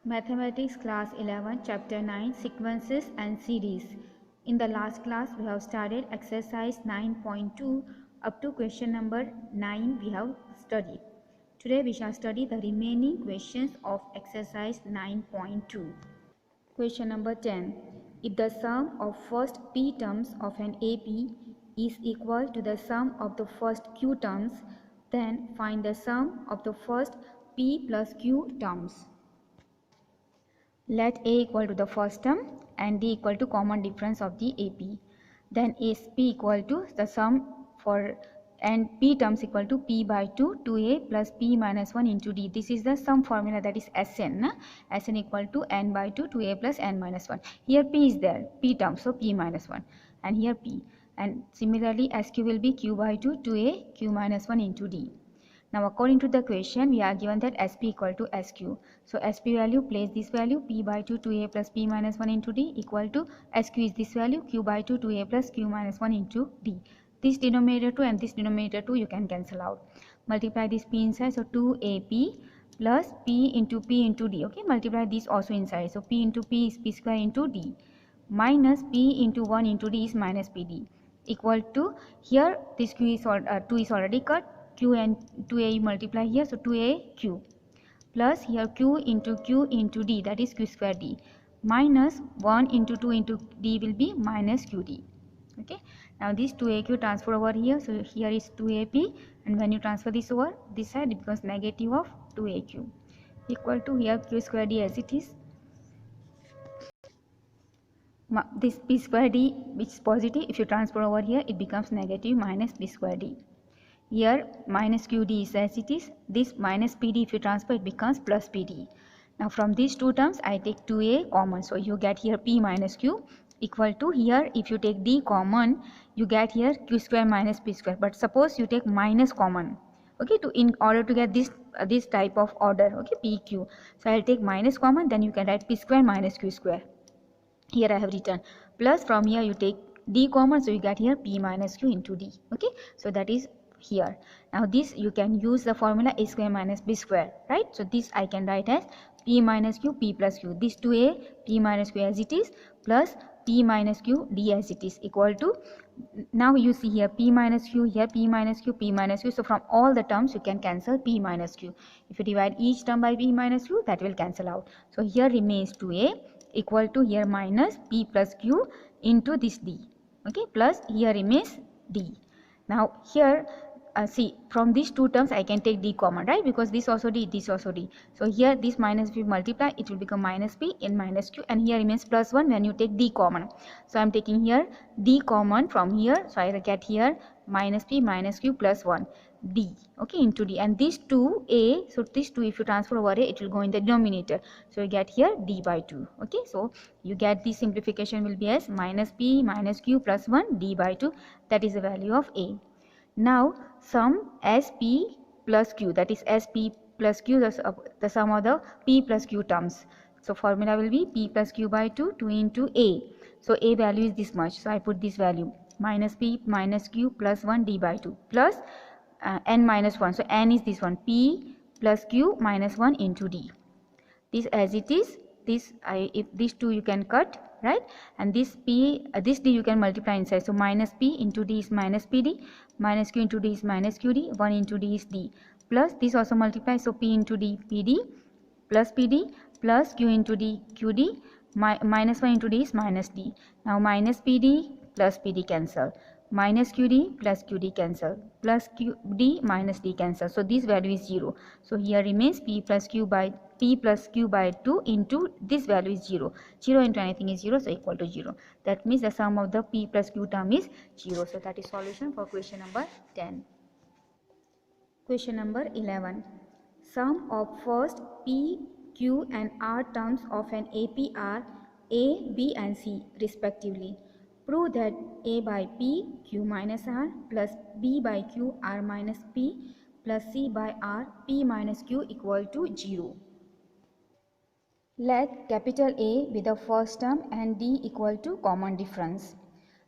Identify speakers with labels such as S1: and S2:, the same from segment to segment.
S1: Mathematics class 11 chapter 9 sequences and series. In the last class we have started exercise 9.2 up to question number 9 we have studied. Today we shall study the remaining questions of exercise 9.2. Question number 10. If the sum of first p terms of an AP is equal to the sum of the first q terms, then find the sum of the first p plus q terms. Let A equal to the first term and D equal to common difference of the AP. Then is P equal to the sum for and P terms equal to P by 2 2A plus P minus 1 into D. This is the sum formula, that is Sn. Sn equal to n by 2 2A plus n minus 1. Here P is there, P terms, so P minus 1, and here P. And similarly Sq will be Q by 2 2A Q minus 1 into D. Now according to the question we are given that SP equal to SQ. So SP value, place this value P by 2 2A plus P minus 1 into D equal to SQ is this value Q by 2 2A plus Q minus 1 into D. This denominator 2 and this denominator 2 you can cancel out. Multiply this P inside, so 2AP plus P into D. Okay, multiply this also inside. So P into P is P square into D minus P into 1 into D is minus PD equal to, here this Q is 2 is already cut, Q and 2A you multiply here, so 2A Q plus here Q into D, that is Q square D, minus 1 into 2 into D will be minus QD. Okay, now this 2AQ transfer over here, so here is 2AP, and when you transfer this over this side it becomes negative of 2AQ equal to here Q square D as it is. This P square D which is positive, if you transfer over here it becomes negative minus P square D. Here minus QD is as it is. This minus PD if you transfer it becomes plus PD. Now from these two terms I take 2A common. So you get here P minus Q equal to, here if you take D common you get here Q square minus P square. But suppose you take minus common. Okay, in order to get this type of order, okay, PQ. So I'll take minus common, then you can write P square minus Q square. Here I have written plus, from here you take D common, so you get here P minus Q into D. Okay, so that is here. Now this you can use the formula A square minus B square, right? So this I can write as P minus Q P plus Q. This 2A P minus Q as it is plus P minus Q D as it is equal to, now you see here P minus Q, here P minus Q, P minus Q. So from all the terms you can cancel P minus Q. If you divide each term by P minus Q, that will cancel out. So here remains 2A equal to here minus P plus Q into this D. Okay, plus here remains D. Now here see, from these two terms I can take D common, right? Because this also D, this also D. So here this minus, if you multiply it will become minus P in minus Q, and here remains plus 1 when you take D common. So I am taking here D common from here, so I get here minus P minus Q plus 1 D, okay, into D, and this 2A, so this 2 if you transfer over A it will go in the denominator, so you get here D by 2. Okay, so you get the simplification will be as minus P minus Q plus 1 D by 2, that is the value of A. Now sum SP plus Q, that is SP plus Q, the sum of the P plus Q terms. So formula will be P plus Q by 2 into A. So A value is this much, so I put this value minus P minus Q plus 1 D by 2 plus N minus 1. So N is this one, P plus Q minus 1 into D. This as it is, this if these two you can cut, right, and this P this D you can multiply inside, so minus P into D is minus PD, minus Q into D is minus QD, 1 into D is D, plus this also multiply, so P into D PD plus PD plus Q into D QD, minus 1 into D is minus D. Now minus PD plus PD cancel, minus QD plus QD cancel, plus QD minus D cancel, so this value is 0. So here remains P plus Q by 2 into this value is 0. 0 into anything is 0, so equal to 0. That means the sum of the P plus Q term is 0. So that is solution for question number 10. Question number 11. Sum of first P, Q and R terms of an AP are A, B and C respectively. Prove that A by P, Q minus R plus B by Q, R minus P plus C by R, P minus Q equal to 0. Let capital A be the first term and D equal to common difference.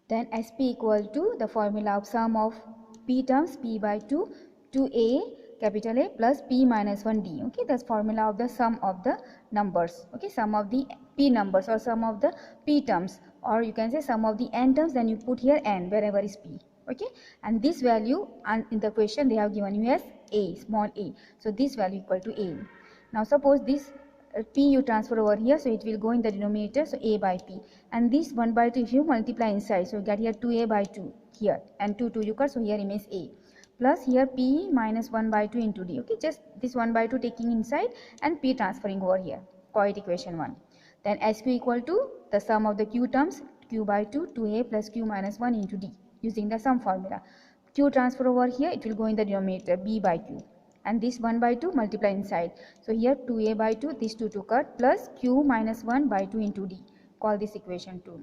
S1: Then SP equal to the formula of sum of P terms P by 2 to A, capital A plus P minus 1D. Okay, that's formula of the sum of the numbers. Okay, sum of the P numbers or sum of the P terms, or you can say sum of the n terms, then you put here n wherever is P. Okay, and this value, and in the question they have given you as A, small a. So this value equal to A. Now suppose this P you transfer over here, so it will go in the denominator, so A by P, and this 1 by 2 if you multiply inside, so you get here 2A by 2 here, and 2 you cut, so here remains A, plus here P minus 1 by 2 into D. Okay, just this 1 by 2 taking inside and P transferring over here, Coit equation 1. Then SQ equal to the sum of the Q terms, Q by 2, 2A plus Q minus 1 into D, using the sum formula. Q transfer over here, it will go in the denominator, B by Q, and this 1 by 2 multiply inside, so here 2A by 2, this 2 cut, plus Q minus 1 by 2 into D, call this equation 2.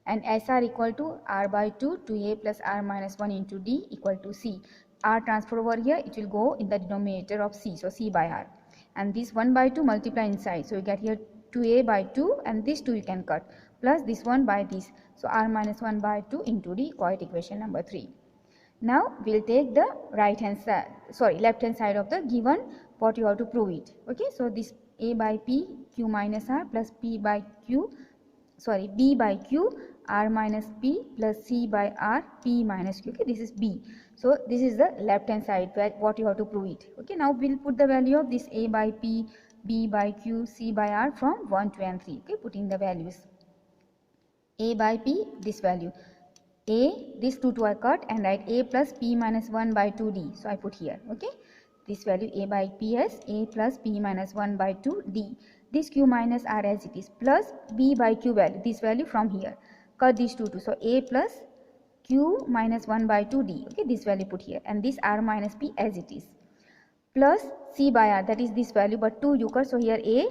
S1: And SR equal to R by 2, 2A plus R minus 1 into D equal to C. R transfer over here, it will go in the denominator of C, so C by R, and this 1 by 2 multiply inside, so you get here 2A by 2, and this 2 you can cut, plus this 1 by this, so R minus 1 by 2 into D, Coit equation number 3. Now we'll take the left hand side of the given, what you have to prove it. Okay, so this A by P, Q minus R plus B by Q, R minus P plus C by R, P minus Q. Okay, this is B. So this is the left hand side where what you have to prove it. Okay, now we'll put the value of this A by P, B by Q, C by R from 1, 2 and 3. Okay, putting the values. A by P, this value. A, this 2 I cut and write A plus P minus 1 by 2D. So I put here. Okay, this value A by P as A plus P minus 1 by 2D. This Q minus R as it is, plus B by Q value, this value from here. Cut these 2. So A plus Q minus 1 by 2D. Okay, this value put here, and this R minus P as it is, plus C by R, that is this value, but 2 you cut, so here A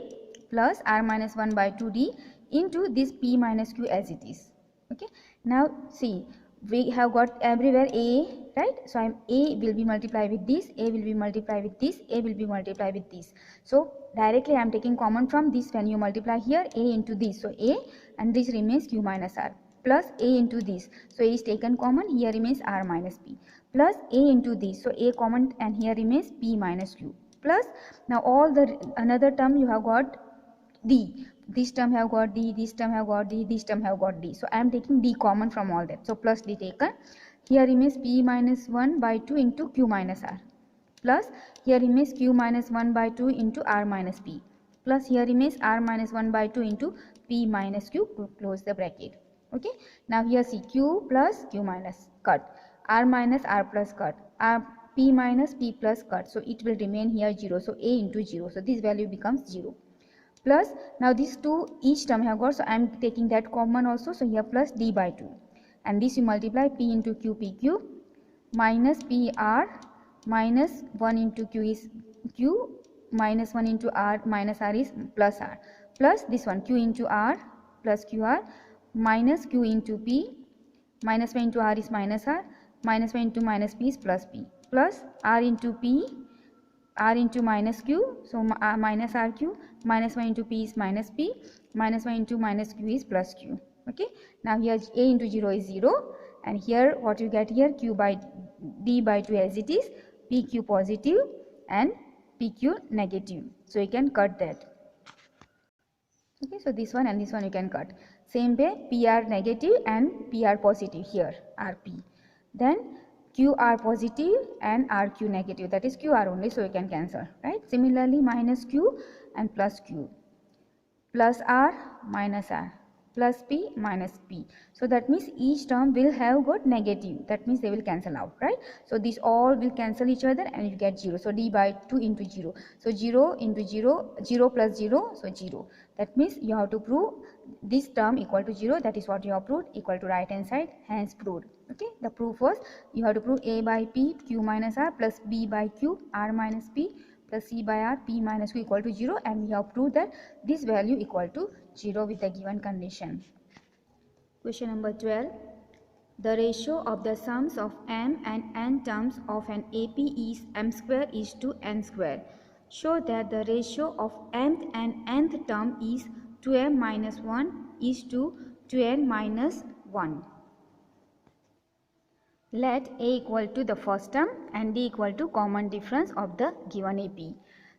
S1: plus R minus 1 by 2D into this P minus Q as it is. Okay, now see, we have got everywhere A, right? So A will be multiplied with this, A will be multiplied with this, A will be multiplied with this. So directly I am taking common from this. When you multiply here A into this, so A, and this remains Q minus R, plus A into this, so A is taken common, here remains R minus P, plus A into this, so A common, and here remains P minus Q, plus now all the another term you have got D. This term have got D, this term have got D, this term have got D. So I am taking D common from all that. So plus D taken. Here remains P minus 1 by 2 into Q minus R. Plus here remains Q minus 1 by 2 into R minus P. Plus here remains R minus 1 by 2 into P minus Q. Close the bracket. Okay. Now here see Q plus Q minus cut. R minus R plus cut. R P minus P plus cut. So it will remain here 0. So A into 0. So this value becomes 0. Plus now these 2 each term have got, so I am taking that common also, so here plus D by 2, and this you multiply P into Q, PQ minus PR minus 1 into Q is Q, minus 1 into R minus R is plus R, plus this one Q into R plus QR minus Q into P, minus 1 into R is minus R, minus 1 into minus P is plus P, plus R into P, R into minus Q, so minus RQ, minus 1 into P is minus P, minus 1 into minus Q is plus Q. Okay, now here A into 0 is 0, and here what you get here, Q by D by 2 as it is, PQ positive and PQ negative, so you can cut that. Okay, so this one and this one you can cut. Same way PR negative and PR positive here, RP. Then QR positive and RQ negative, that is QR only, so you can cancel, right? Similarly minus Q and plus Q, plus R minus R, plus P minus P. So that means each term will have got negative, that means they will cancel out, right? So these all will cancel each other and you get 0. So D by 2 into 0. So 0 into 0, 0 plus 0, so 0. That means you have to prove this term equal to 0, that is what you have proved, equal to right hand side, hence proved. Okay, the proof was you have to prove A by P, Q minus R plus B by Q, R minus P plus C by R, P minus Q equal to 0, and we have proved that this value equal to 0 with the given condition. Question number 12. The ratio of the sums of m and n terms of an AP is m square is to n square. Show that the ratio of mth and nth term is 2m minus 1 is to 2n minus 1. Let A equal to the first term and D equal to common difference of the given AP.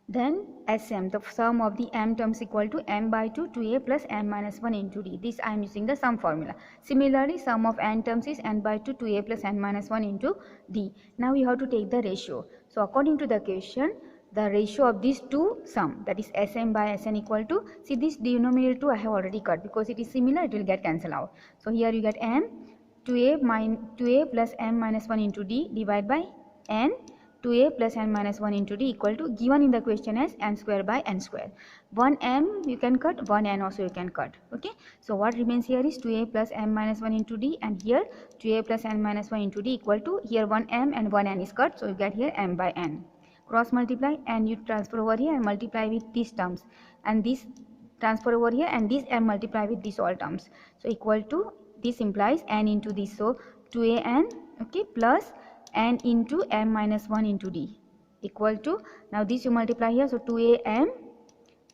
S1: Then Sm, the sum of the m terms equal to m by 2 2a plus m minus 1 into d. This I am using the sum formula. Similarly, sum of n terms is n by 2 2a plus n minus 1 into d. Now we have to take the ratio. So according to the question, the ratio of these two sum, that is Sm by Sn equal to, see this denominator 2 I have already cut because it is similar, it will get cancelled out. So here you get m 2a plus m minus 1 into d divided by n 2a plus n minus 1 into d equal to, given in the question as m square by n square. 1 m you can cut, 1 n also you can cut. Okay, so what remains here is 2a plus m minus 1 into d, and here 2a plus n minus 1 into d equal to, here 1 m and 1 n is cut, so you get here m by n. Cross multiply and you transfer over here and multiply with these terms, and this transfer over here and this m multiply with these all terms, so equal to, this implies n into this, so 2an, okay, plus n into m minus 1 into d equal to, now this you multiply here, so 2am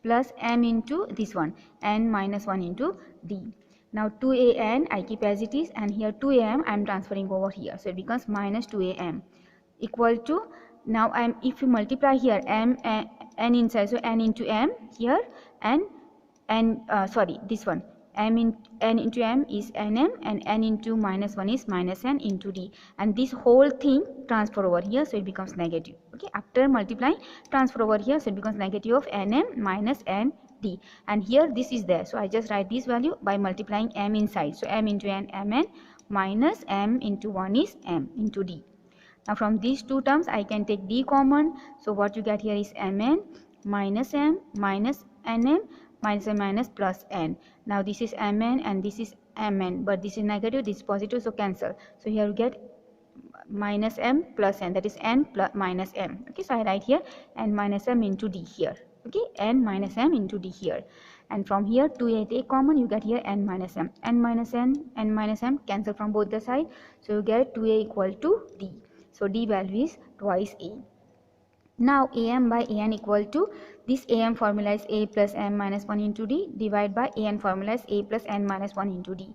S1: plus m into this one, n minus 1 into d. Now 2an I keep as it is, and here 2am I am transferring over here, so it becomes minus 2am equal to, now if you multiply here m n inside, so n into m here, and this one n into m is nm, and n into minus 1 is minus n into d, and this whole thing transfer over here, so it becomes negative. Okay, after multiplying, transfer over here, so it becomes negative of nm minus n d, and here this is there, so I just write this value by multiplying m inside, so m into n mn minus m into 1 is m into d. Now from these two terms I can take d common, so what you get here is mn minus m minus nm minus n minus plus n. Now this is mn and this is mn, but this is negative, this is positive, so cancel. So here you get minus m plus n, that is n plus minus m. Okay, so I write here n minus m into d here. Okay, n minus m into d here, and from here 2a take common, you get here n minus m, n minus m cancel from both the side, so you get 2a equal to d. So d value is twice a. Now am by an equal to, this am formula is a plus m minus 1 into d, divide by an formula is a plus n minus 1 into d.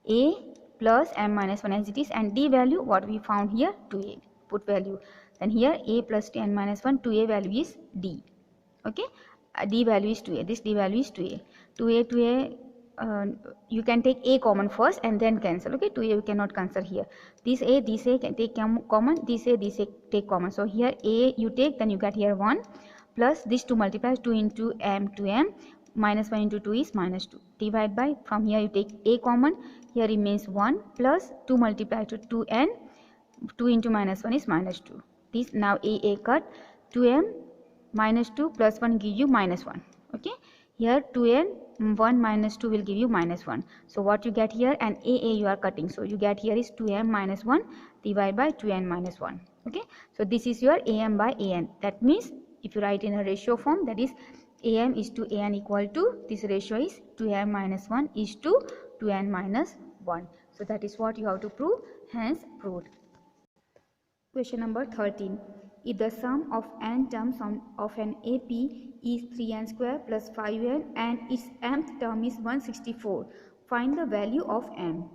S1: A plus m minus 1 as it is, and d value what we found here 2a, put value, then here a plus n minus 1, 2a value is d. Okay, d value is 2a, this d value is 2a. 2a you can take a common first and then cancel. Okay, 2a you cannot cancel here, this a can take common, this a take common, so here a you take, then you get here 1 plus this 2 multiplies 2 into m, 2m minus 1 into 2 is minus 2, divide by, from here you take a common, here remains 1 plus 2 multiplied to 2n, 2 into minus 1 is minus 2, this now a cut, 2m minus 2 plus 1 give you minus 1. Okay, here 2n 1 minus 2 will give you minus 1, so what you get here, and a you are cutting, so you get here is 2m minus 1 divided by 2n minus 1. Okay, so this is your am by an. That means if you write in a ratio form, that is am is to an equal to, this ratio is 2m minus 1 is to 2n minus 1. So that is what you have to prove, hence proved. Question number 13. If the sum of n terms of an AP is 3n square plus 5n and its mth term is 164, find the value of m.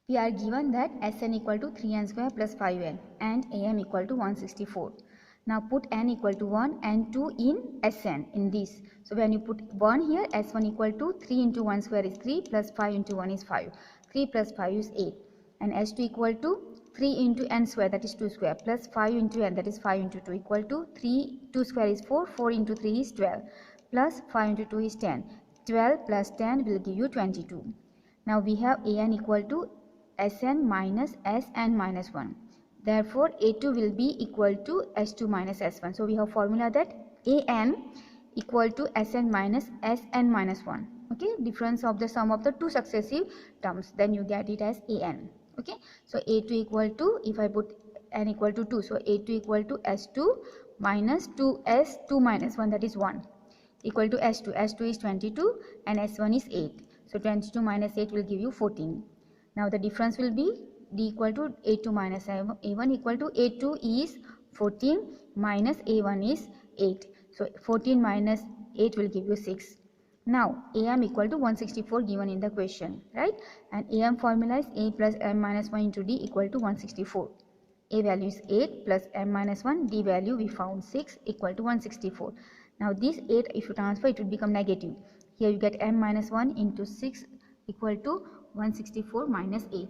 S1: We are given that Sn equal to 3n square plus 5n and am equal to 164. Now put n equal to 1 and 2 in Sn in this. So when you put 1 here, S1 equal to 3 into 1 square is 3 plus 5 into 1 is 5. 3 plus 5 is 8. And S2 equal to 3 into n square, that is 2 square, plus 5 into n, that is 5 into 2, equal to 2 square is 4, 4 into 3 is 12, plus 5 into 2 is 10. 12 plus 10 will give you 22. Now we have an equal to Sn minus Sn minus 1. Therefore A2 will be equal to S2 minus S1. So we have formula that An equal to Sn minus Sn minus 1. Okay, difference of the sum of the two successive terms, then you get it as An. Okay, so A2 equal to, if I put n equal to 2, so A2 equal to S2 minus 2S2 minus 1, that is 1, equal to S2. S2 is 22 and S1 is 8. So 22 minus 8 will give you 14. Now the difference will be D equal to A2 minus A1 equal to A2 is 14 minus A1 is 8. So 14 minus 8 will give you 6. Now am equal to 164 given in the question, right? And am formula is a plus m minus 1 into d equal to 164. A value is 8 plus m minus 1, d value we found 6 equal to 164. Now this 8 if you transfer it will become negative. Here you get m minus 1 into 6 equal to 164 minus 8.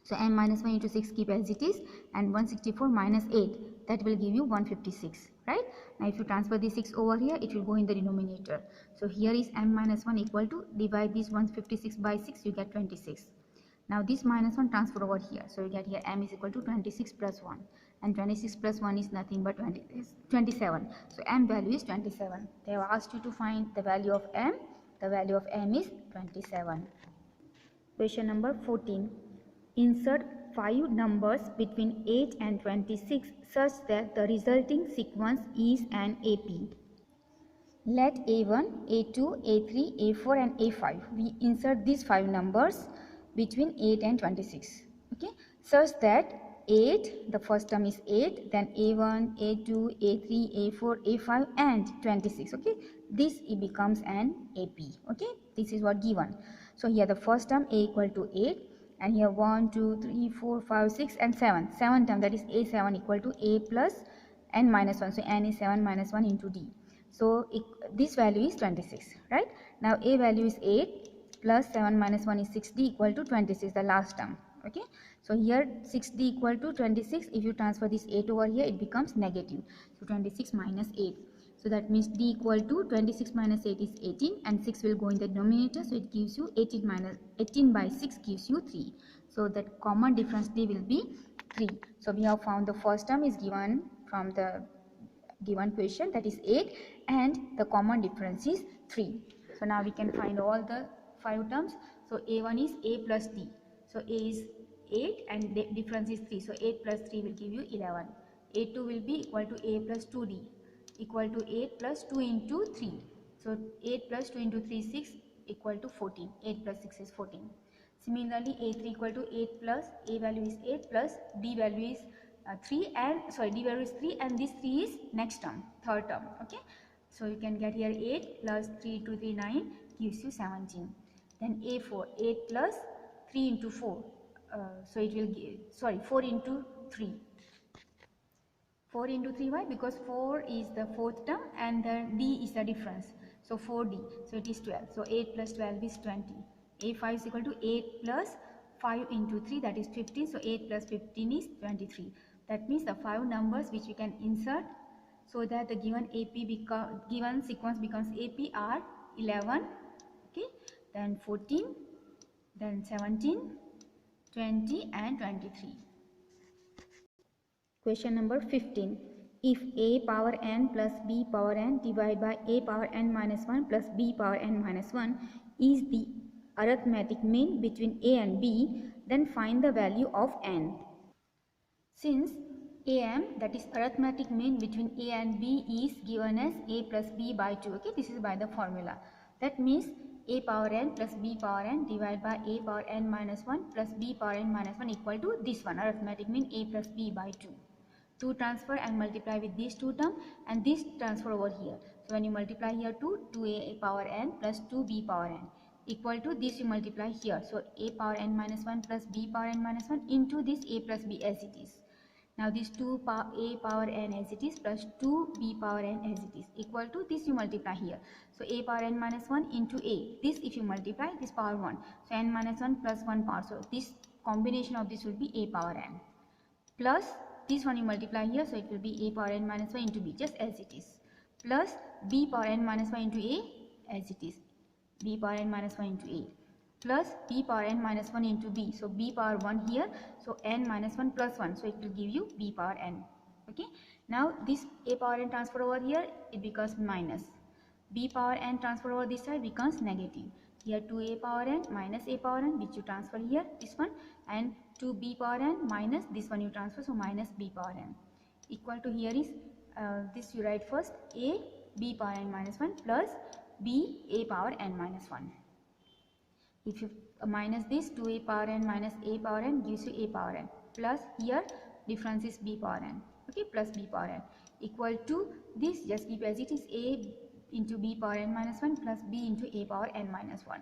S1: So m minus 1 into 6 keep as it is, and 164 minus 8, that will give you 156, right? Now if you transfer the 6 over here, it will go in the denominator. So here is m minus 1 equal to, divide this 156 by 6, you get 26. Now this minus 1 transfer over here, so you get here m is equal to 26 plus 1, and 26 plus 1 is nothing but 27. So m value is 27. They have asked you to find the value of m. The value of m is 27. Question number 14. Insert 5 numbers between 8 and 26 such that the resulting sequence is an AP. Let A1, A2, A3, A4 and A5. We insert these 5 numbers between 8 and 26. Okay, such that 8, the first term is 8, then A1, A2, A3, A4, A5 and 26. Okay, this it becomes an AP. Okay, this is what given. So here the first term A equal to 8, and here 1, 2, 3, 4, 5, 6 and 7. 7 term, that is A7 equal to A plus n minus 1. So n is 7 minus 1 into d. So this value is 26, right? Now A value is 8 plus 7 minus 1 is 6d equal to 26, the last term. Okay, so here 6d equal to 26. If you transfer this 8 over here, it becomes negative. So 26 minus 8. So that means d equal to 26 minus 8 is 18, and 6 will go in the denominator. So it gives you 18 by 6 gives you 3. So that common difference d will be 3. So we have found the first term is given from the given question, that is 8, and the common difference is 3. So now we can find all the 5 terms. So A1 is A plus D. So A is 8 and the difference is 3. So 8 plus 3 will give you 11. A2 will be equal to A plus 2D equal to 8 plus 2 into 3. So 8 plus 2 into 3 is 6 equal to 14. 8 plus 6 is 14. Similarly A3 equal to 8 plus A value is 8 plus D value is 3 and D value is 3 and this 3 is next term, third term. Okay, so you can get here 8 plus 3 to 3 9 gives you 17. Then A4, 8 plus 3 into 4, so it will give 4 into 3. 4 into 3, why? Because 4 is the fourth term and the D is the difference. So 4D, so it is 12. So 8 plus 12 is 20. A5 is equal to 8 plus 5 into 3, that is 15. So 8 plus 15 is 23. That means the 5 numbers which we can insert so that the given given sequence becomes AP are 11, okay, then 14, then 17, 20 and 23. Question number 15. If a power n plus b power n divided by a power n minus 1 plus b power n minus 1 is the arithmetic mean between a and b, then find the value of n. Since am, that is arithmetic mean between a and b, is given as a plus b by 2, okay, this is by the formula. That means a power n plus b power n divided by a power n minus 1 plus b power n minus 1 equal to this one, arithmetic mean a plus b by 2. To transfer and multiply with these two terms and this transfer over here. So when you multiply here 2a power n plus 2b power n equal to this, you multiply here. So a power n minus 1 plus b power n minus 1 into this a plus b as it is. Now this a power n as it is plus 2b power n as it is equal to this, you multiply here. So a power n minus 1 into a. This if you multiply, this power 1. So n minus 1 plus 1 power. So this combination of this will be a power n. Plus this one you multiply here, so it will be a power n minus 1 into b, just as it is. Plus b power n minus 1 into a as it is. B power n minus 1 into a. Plus b power n minus 1 into b. So b power 1 here. So n minus 1 plus 1. So it will give you b power n. Okay. Now this a power n transfer over here, it becomes minus. B power n transfer over this side becomes negative. Here 2a power n minus a power n, which you transfer here, this one, and 2b power n minus this one you transfer, so minus b power n equal to, here is this you write first, a b power n minus 1 plus b a power n minus 1. If you minus this, 2a power n minus a power n gives you a power n, plus here difference is b power n, okay, plus b power n equal to this, just keep as it is, a into b power n minus 1 plus b into a power n minus 1.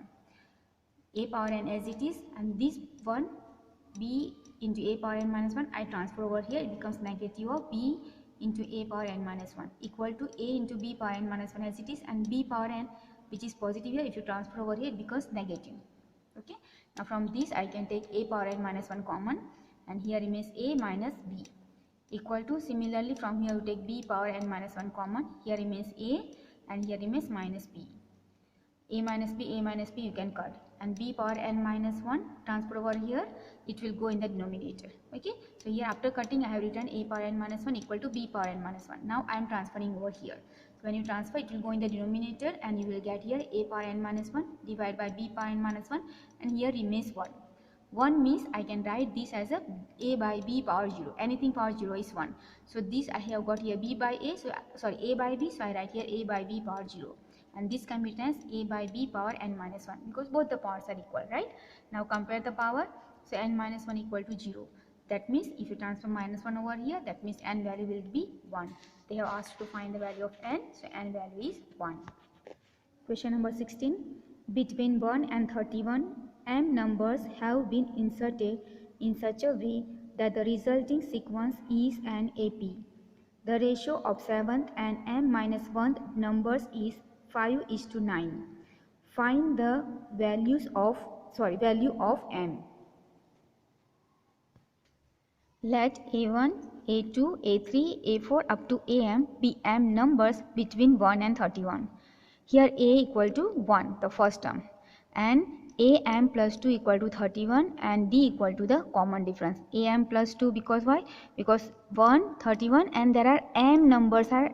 S1: A power n as it is, and this one b into a power n minus 1 I transfer over here, it becomes negative of b into a power n minus 1 equal to a into b power n minus 1 as it is, and b power n which is positive here, if you transfer over here it becomes negative. Okay, now from this I can take a power n minus 1 common, and here remains a minus b equal to, similarly from here you take b power n minus 1 common, here remains a and here remains minus b. A minus b you can cut, and b power n minus 1 transfer over here, it will go in the denominator. Okay, so here after cutting I have written a power n minus 1 equal to b power n minus 1. Now I am transferring over here. So when you transfer, it will go in the denominator, and you will get here a power n minus 1 divided by b power n minus 1, and here remains 1. 1 means I can write this as a by b power 0. Anything power 0 is 1. So this I have got here b by a, so sorry, a by b, so I write here a by b power 0. And this can be written as a by b power n minus 1 because both the powers are equal, right? Now compare the power. So n minus 1 equal to 0. That means if you transfer minus 1 over here, that means n value will be 1. They have asked to find the value of n, so n value is 1. Question number 16. Between 1 and 31, m numbers have been inserted in such a way that the resulting sequence is an AP. The ratio of 7th and m minus 1th numbers is 5:9. Find the value of m. Let a1, a2, a3, a4 up to am be m numbers between 1 and 31. Here a equal to 1, the first term, and am plus 2 equal to 31, and d equal to the common difference. Am plus 2 because why? Because 1, 31, and there are m numbers are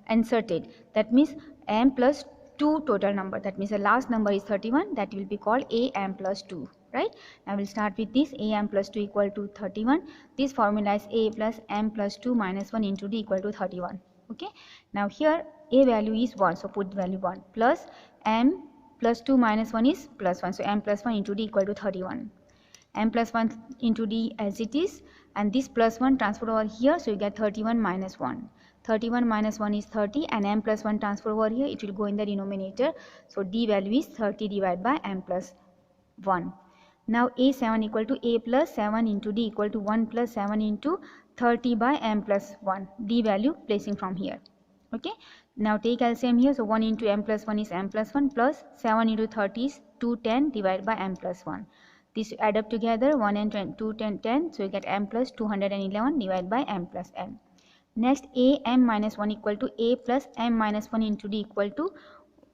S1: inserted. That means m plus 2 total number. That means the last number is 31. That will be called am plus 2. Right? Now we'll start with this. Am plus 2 equal to 31. This formula is a plus m plus 2 minus 1 into d equal to 31. Okay. Now here a value is 1. So put value 1 plus m plus 2 minus 1 is plus 1. So m plus 1 into d equal to 31. M plus 1 into d as it is, and this plus 1 transfer over here, so you get 31 minus 1. 31 minus 1 is 30, and m plus 1 transfer over here, it will go in the denominator. So d value is 30 divided by m plus 1. Now a7 equal to a plus 7 into d equal to 1 plus 7 into 30 by m plus 1. D value placing from here. Okay. Now take LCM here. So 1 into m plus 1 is m plus 1 plus 7 into 30 is 210 divided by m plus 1. This add up together 1 and 10, 2, 10, 10. So you get m plus 211 divided by m plus n. Next a m minus 1 equal to a plus m minus 1 into d equal to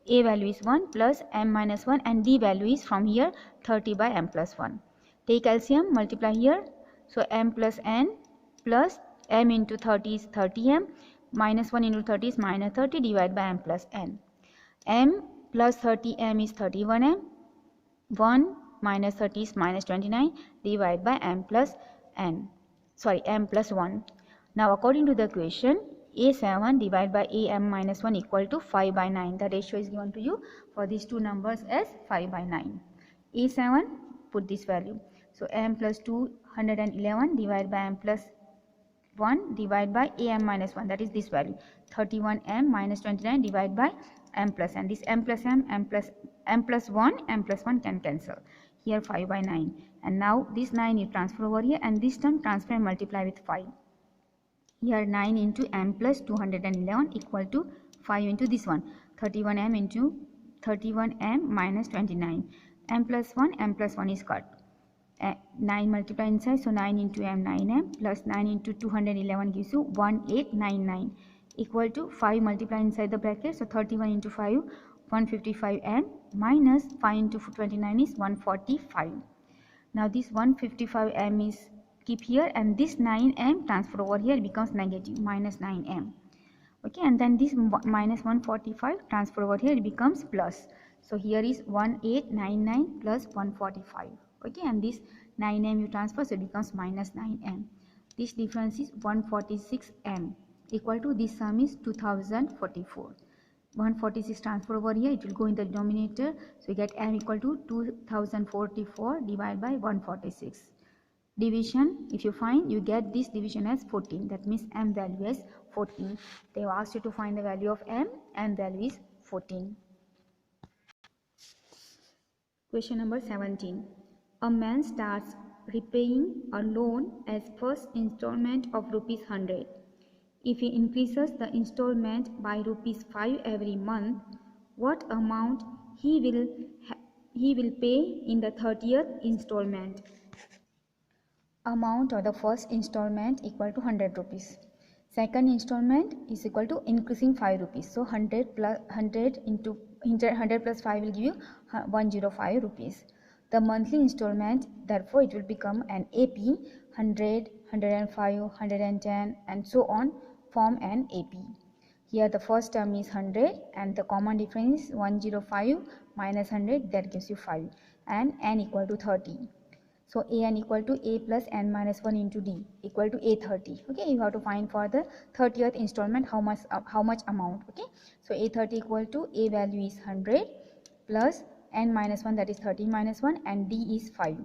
S1: a value is 1 plus m minus 1, and d value is from here 30 by m plus 1. Take LCM, multiply here. So m plus n plus m into 30 is 30m, minus 1 into 30 is minus 30 divided by m plus n. M plus 30m is 31m, 1 minus 30 is minus 29 divided by m plus n. Sorry, m plus 1. Now according to the question, a7 divided by am minus 1 equal to 5 by 9. The ratio is given to you for these two numbers as 5 by 9. a7, put this value. So m plus 211 divided by m plus 1 divided by am minus 1, that is this value, 31m minus 29 divided by m plus n. This m plus 1 can cancel. Here 5 by 9. And now this 9 you transfer over here, and this term transfer and multiply with 5. Here 9 into m plus 211 equal to 5 into this one, 31m into 31m minus 29. m plus 1 is cut. 9 multiply inside, so 9 into m 9m plus 9 into 211 gives you 1899 equal to 5 multiply inside the bracket, so 31 into 5 155m minus 5 into 29 is 145. Now this 155m is keep here, and this 9m transfer over here becomes negative, minus 9m. Okay, and then this minus 145 transfer over here, it becomes plus. So here is 1899 plus 145. Okay, and this 9m you transfer, so it becomes minus 9m. This difference is 146m equal to this sum is 2044. 146 transfer over here, it will go in the denominator, so you get m equal to 2044 divided by 146. Division, if you find, you get this division as 14. That means m value is 14. They have asked you to find the value of m, and value is 14. Question number 17. A man starts repaying a loan as first installment of rupees 100. If he increases the installment by rupees 5 every month, what amount he will pay in the 30th installment? Amount of the first installment equal to 100 rupees. Second installment is equal to increasing 5 rupees. So 100 plus 100 into 100 plus 5 will give you 105 rupees. The monthly installment, therefore it will become an AP 100, 105, 110 and so on, form an AP. Here the first term is 100 and the common difference is 105 minus 100, that gives you 5, and n equal to 30. So an equal to a plus n minus 1 into d equal to a30. Okay, you have to find for the 30th installment how much amount. Okay, so a30 equal to a value is 100 plus n minus 1, that is 30 minus 1, and d is 5,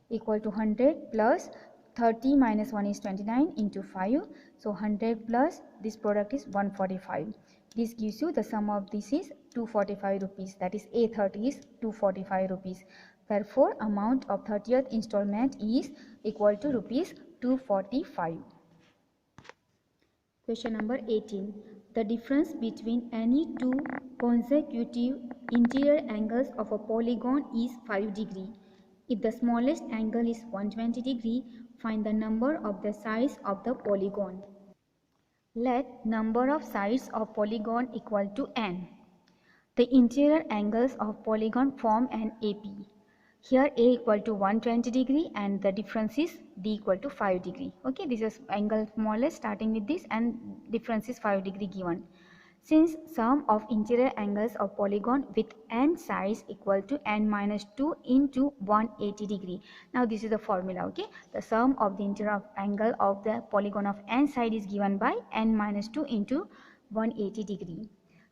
S1: equal to 100 plus 30 minus 1 is 29 into 5. So 100 plus this product is 145. This gives you the sum of this is 245 rupees, that is a30 is 245 rupees. Therefore, amount of 30th installment is equal to rupees 245. Question number 18. The difference between any two consecutive interior angles of a polygon is 5 degree. If the smallest angle is 120 degree, find the number of the sides of the polygon. Let number of sides of polygon equal to n. The interior angles of polygon form an AP. Here a equal to 120 degree and the difference is d equal to 5 degree. Okay, this is angle smallest starting with this and difference is 5 degree given. Since sum of interior angles of polygon with n sides equal to n minus 2 into 180 degree. Now this is the formula. Okay, the sum of the interior angle of the polygon of n side is given by n minus 2 into 180 degree.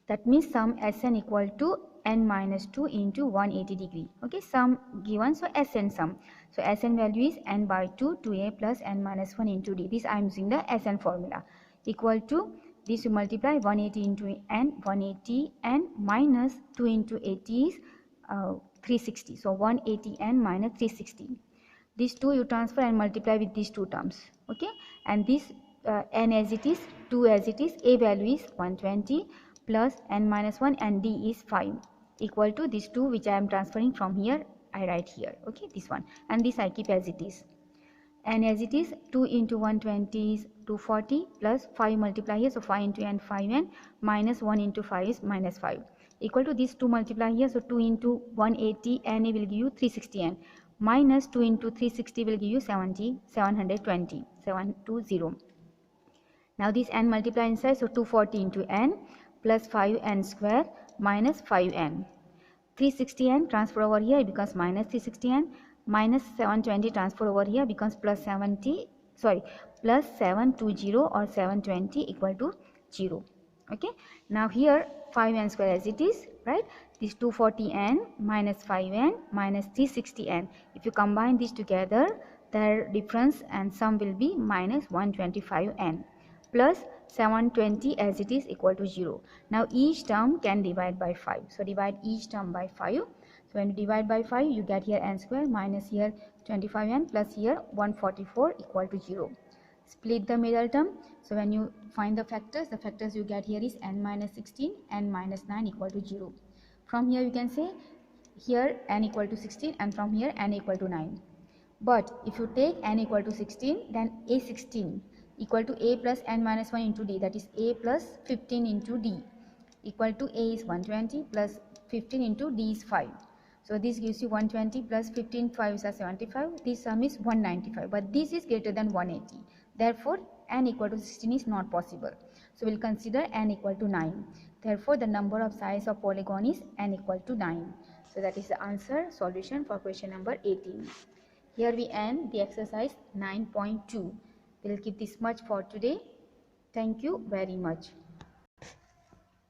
S1: That means sum Sn equal to n minus 2 into 180 degree. Okay, sum given, so Sn sum. So Sn value is n by 2 2a plus n minus 1 into d. This I am using the Sn formula. Equal to this, you multiply 180 into n, 180 n minus 2 into 80 is 360. So 180 n minus 360. These two you transfer and multiply with these two terms. Okay, and this n as it is, 2 as it is, a value is 120 plus n minus 1 and d is 5, equal to these two which I am transferring from here, I write here. Okay, this one, and this I keep as it is. And as it is, 2 into 120 is 240 plus 5 multiply here, so 5 into n 5n minus 1 into 5 is minus 5, equal to these two multiply here, so 2 into 180 n will give you 360n minus 2 into 360 will give you 720. Now this n multiply inside, so 240 into n plus 5n square minus 5n. 360n transfer over here, it becomes minus 360n, minus 720 transfer over here becomes plus 720 or 720 equal to 0. Okay, now here 5n square as it is, right? This 240n minus 5n minus 360n. If you combine these together, their difference and sum will be minus 125n plus 720 as it is equal to 0. Now each term can divide by 5. So divide each term by 5. So when you divide by 5, you get here n square minus here 25n plus here 144 equal to 0. Split the middle term. So when you find the factors you get here is n minus 16, n minus 9 equal to 0. From here you can say here n equal to 16 and from here n equal to 9. But if you take n equal to 16, then a16 equal to a plus n minus 1 into d, that is a plus 15 into d, equal to a is 120 plus 15 into d is 5. So this gives you 120 plus 15, 5 is 75. This sum is 195, but this is greater than 180. Therefore, n equal to 16 is not possible. So we'll consider n equal to 9. Therefore, the number of sides of polygon is n equal to 9. So that is the answer solution for question number 18. Here we end the exercise 9.2. We'll keep this much for today. Thank you very much.